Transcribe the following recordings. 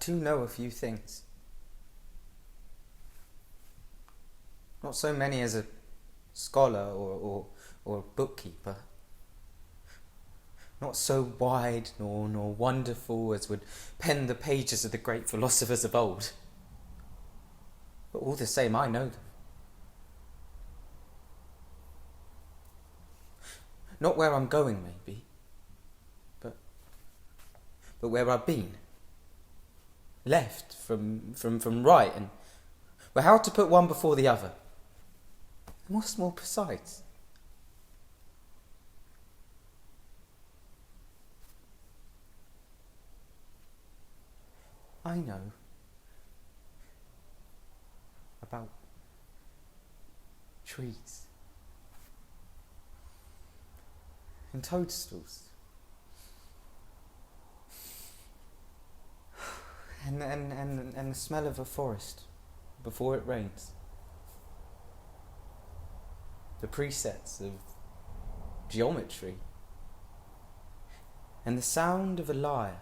do know a few things. Not so many as a scholar or a bookkeeper. Not so wide nor wonderful as would pen the pages of the great philosophers of old. But all the same, I know them. Not where I'm going, maybe, but where I've been. Left from right, and well, how to put one before the other. And what's more besides? I know about trees and toadstools and the smell of a forest before it rains, the precepts of geometry, and the sound of a lyre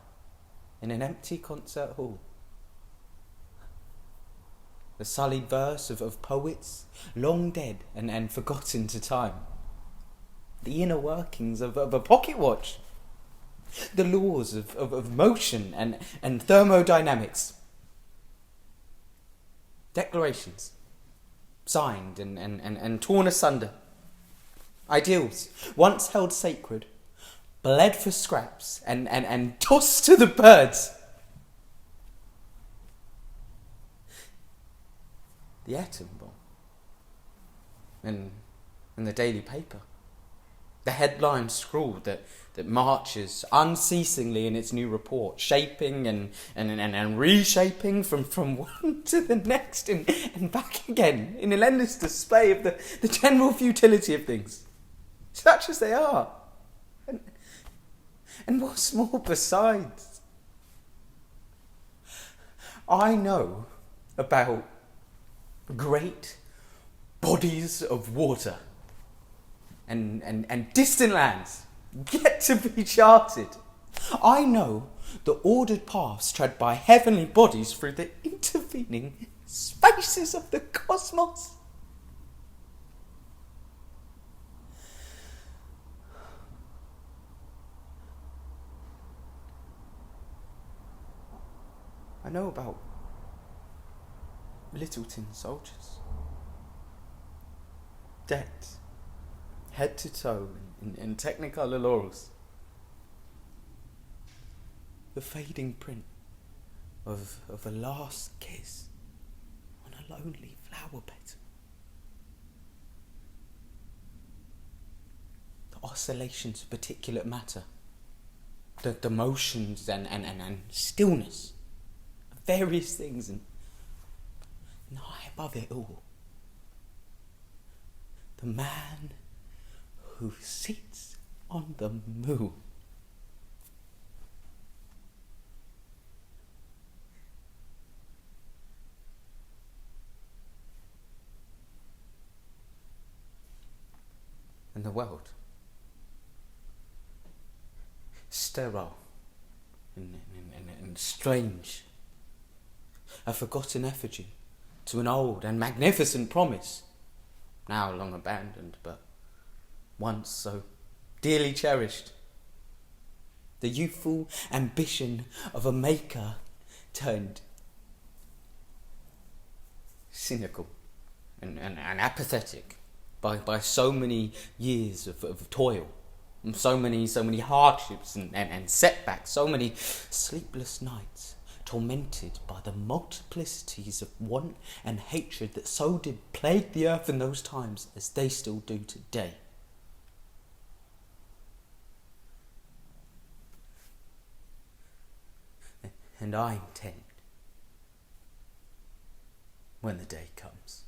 in an empty concert hall, the sullied verse of poets long dead and forgotten to time, the inner workings of a pocket watch, the laws of motion and thermodynamics, declarations signed and torn asunder, ideals once held sacred, bled for scraps and tossed to the birds. The atom bomb and the daily paper, the headline scrawl that marches unceasingly in its new report, shaping and reshaping from one to the next and back again in an endless display of the general futility of things, such as they are. And what's more besides? I know about great bodies of water and distant lands yet to be charted. I know the ordered paths tread by heavenly bodies through the intervening spaces of the cosmos. I know about little tin soldiers, decked head to toe in technicolor laurels, the fading print of a last kiss on a lonely flower petal, the oscillations of particulate matter, the motions and stillness of various things, and high above it all, the man who sits on the moon. And the world, sterile and strange, a forgotten effigy to an old and magnificent promise, now long abandoned, but once so dearly cherished. The youthful ambition of a maker turned cynical and apathetic by so many years of toil, and so many hardships and setbacks, so many sleepless nights, tormented by the multiplicities of want and hatred that so did plague the earth in those times as they still do today. And I intend, when the day comes,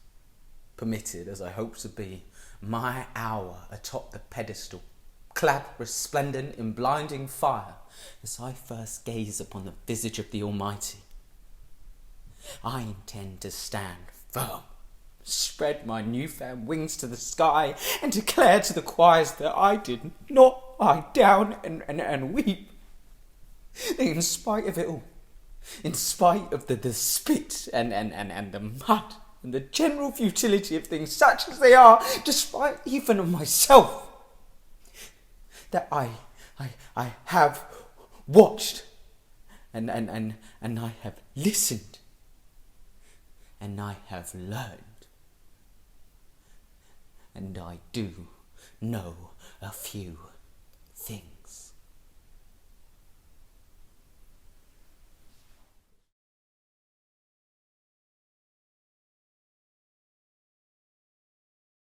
permitted as I hope to be, my hour atop the pedestal, clad resplendent in blinding fire, as I first gaze upon the visage of the Almighty, I intend to stand firm, spread my newfound wings to the sky, and declare to the choirs that I did not lie down and weep, that in spite of it all, In spite of the spit and the mud and the general futility of things such as they are, despite even of myself, that I have watched and I have listened and I have learned, and I do know a few